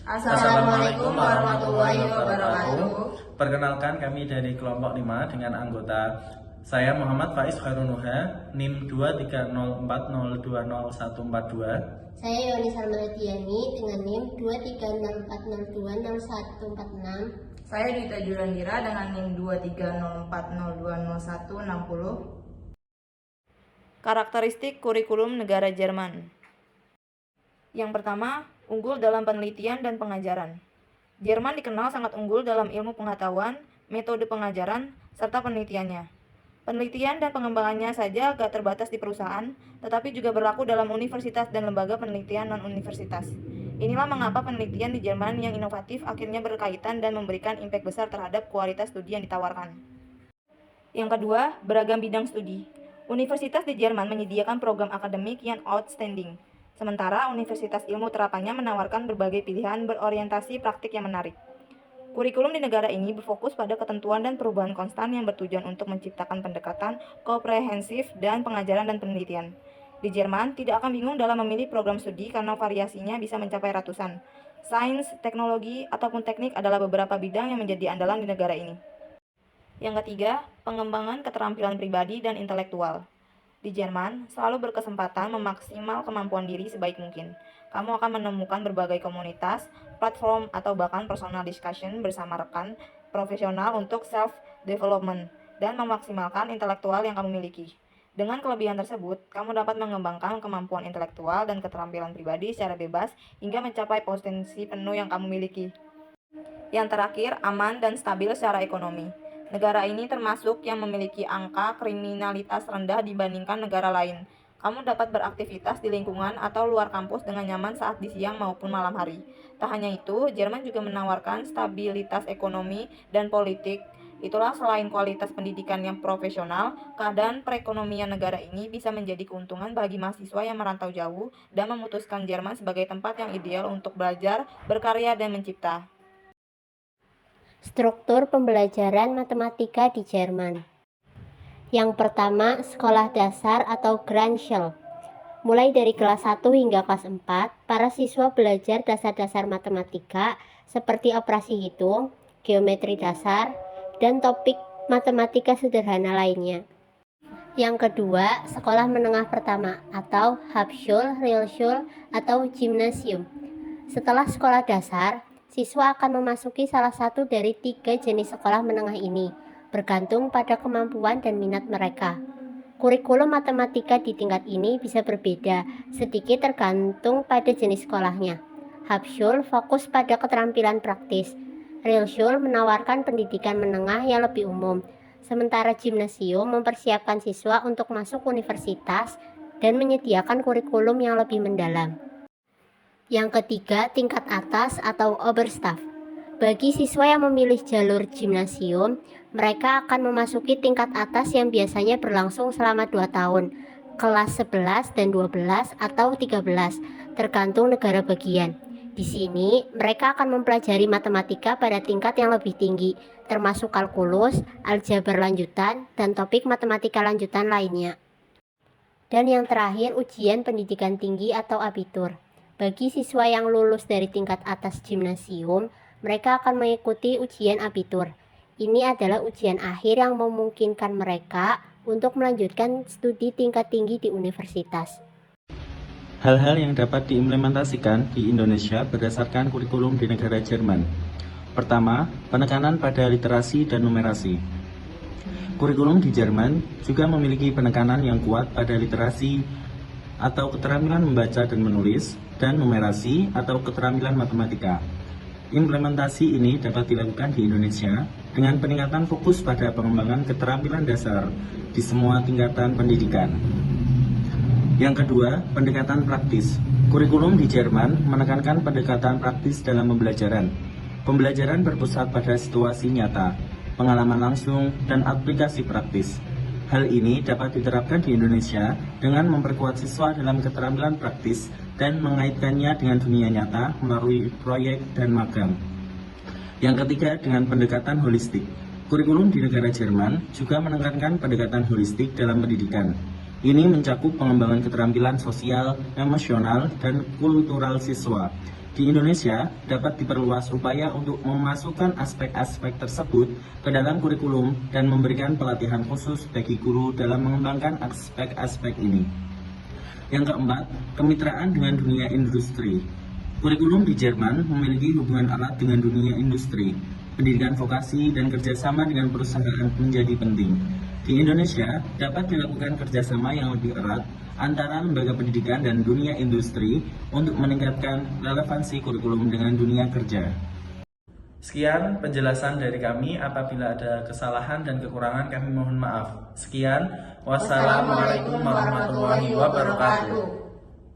Assalamualaikum warahmatullahi wabarakatuh. Perkenalkan, kami dari kelompok 5 dengan anggota saya Muhammad Faiz Khairunuha, NIM 23040200142. Saya Yoni Sarmaladiani dengan NIM 23040200146. Saya Dita Julandira dengan NIM 23040200160. Karakteristik kurikulum negara Jerman. Yang pertama, unggul dalam penelitian dan pengajaran. Jerman dikenal sangat unggul dalam ilmu pengetahuan, metode pengajaran, serta penelitiannya. Penelitian dan pengembangannya saja agak terbatas di perusahaan, tetapi juga berlaku dalam universitas dan lembaga penelitian non-universitas. Inilah mengapa penelitian di Jerman yang inovatif akhirnya berkaitan dan memberikan impact besar terhadap kualitas studi yang ditawarkan. Yang kedua, beragam bidang studi. Universitas di Jerman menyediakan program akademik yang outstanding. Sementara Universitas Ilmu Terapannya menawarkan berbagai pilihan berorientasi praktik yang menarik. Kurikulum di negara ini berfokus pada ketentuan dan perubahan konstan yang bertujuan untuk menciptakan pendekatan komprehensif dan pengajaran dan penelitian. Di Jerman, tidak akan bingung dalam memilih program studi karena variasinya bisa mencapai ratusan. Sains, teknologi, ataupun teknik adalah beberapa bidang yang menjadi andalan di negara ini. Yang ketiga, pengembangan keterampilan pribadi dan intelektual. Di Jerman, selalu berkesempatan memaksimal kemampuan diri sebaik mungkin. Kamu akan menemukan berbagai komunitas, platform, atau bahkan personal discussion bersama rekan profesional untuk self-development dan memaksimalkan intelektual yang kamu miliki. Dengan kelebihan tersebut, kamu dapat mengembangkan kemampuan intelektual dan keterampilan pribadi secara bebas hingga mencapai potensi penuh yang kamu miliki. Yang terakhir, aman dan stabil secara ekonomi. Negara ini termasuk yang memiliki angka kriminalitas rendah dibandingkan negara lain. Kamu dapat beraktivitas di lingkungan atau luar kampus dengan nyaman saat di siang maupun malam hari. Tak hanya itu, Jerman juga menawarkan stabilitas ekonomi dan politik. Itulah selain kualitas pendidikan yang profesional, keadaan perekonomian negara ini bisa menjadi keuntungan bagi mahasiswa yang merantau jauh dan memutuskan Jerman sebagai tempat yang ideal untuk belajar, berkarya, dan mencipta. Struktur pembelajaran matematika di Jerman. Yang pertama, sekolah dasar atau Grundschule. Mulai dari kelas 1 hingga kelas 4, para siswa belajar dasar-dasar matematika seperti operasi hitung, geometri dasar, dan topik matematika sederhana lainnya. Yang kedua, sekolah menengah pertama atau Hauptschule, Realschule, atau Gymnasium. Setelah sekolah dasar, siswa akan memasuki salah satu dari 3 jenis sekolah menengah ini, bergantung pada kemampuan dan minat mereka. Kurikulum matematika di tingkat ini bisa berbeda, sedikit tergantung pada jenis sekolahnya. Hauptschule fokus pada keterampilan praktis. Realschule menawarkan pendidikan menengah yang lebih umum, sementara Gymnasium mempersiapkan siswa untuk masuk universitas dan menyediakan kurikulum yang lebih mendalam. Yang ketiga, tingkat atas atau Oberstufe. Bagi siswa yang memilih jalur gimnasium, mereka akan memasuki tingkat atas yang biasanya berlangsung selama 2 tahun, kelas 11 dan 12 atau 13, tergantung negara bagian. Di sini, mereka akan mempelajari matematika pada tingkat yang lebih tinggi, termasuk kalkulus, aljabar lanjutan, dan topik matematika lanjutan lainnya. Dan yang terakhir, ujian pendidikan tinggi atau abitur. Bagi siswa yang lulus dari tingkat atas gimnasium, mereka akan mengikuti ujian abitur. Ini adalah ujian akhir yang memungkinkan mereka untuk melanjutkan studi tingkat tinggi di universitas. Hal-hal yang dapat diimplementasikan di Indonesia berdasarkan kurikulum di negara Jerman. Pertama, penekanan pada literasi dan numerasi. Kurikulum di Jerman juga memiliki penekanan yang kuat pada literasi atau keterampilan membaca dan menulis, dan numerasi atau keterampilan matematika. Implementasi ini dapat dilakukan di Indonesia dengan peningkatan fokus pada pengembangan keterampilan dasar di semua tingkatan pendidikan. Yang kedua, pendekatan praktis. Kurikulum di Jerman menekankan pendekatan praktis dalam pembelajaran. Pembelajaran berpusat pada situasi nyata, pengalaman langsung, dan aplikasi praktis. Hal ini dapat diterapkan di Indonesia dengan memperkuat siswa dalam keterampilan praktis dan mengaitkannya dengan dunia nyata melalui proyek dan magang. Yang ketiga, dengan pendekatan holistik. Kurikulum di negara Jerman juga menekankan pendekatan holistik dalam pendidikan. Ini mencakup pengembangan keterampilan sosial, emosional, dan kultural siswa. Di Indonesia, dapat diperluas upaya untuk memasukkan aspek-aspek tersebut ke dalam kurikulum dan memberikan pelatihan khusus bagi guru dalam mengembangkan aspek-aspek ini. Yang keempat, kemitraan dengan dunia industri. Kurikulum di Jerman memiliki hubungan erat dengan dunia industri. Pendidikan vokasi dan kerjasama dengan perusahaan menjadi penting. Di Indonesia, dapat dilakukan kerjasama yang lebih erat antara lembaga pendidikan dan dunia industri untuk meningkatkan relevansi kurikulum dengan dunia kerja. Sekian penjelasan dari kami. Apabila ada kesalahan dan kekurangan, kami mohon maaf. Sekian, wassalamualaikum warahmatullahi wabarakatuh.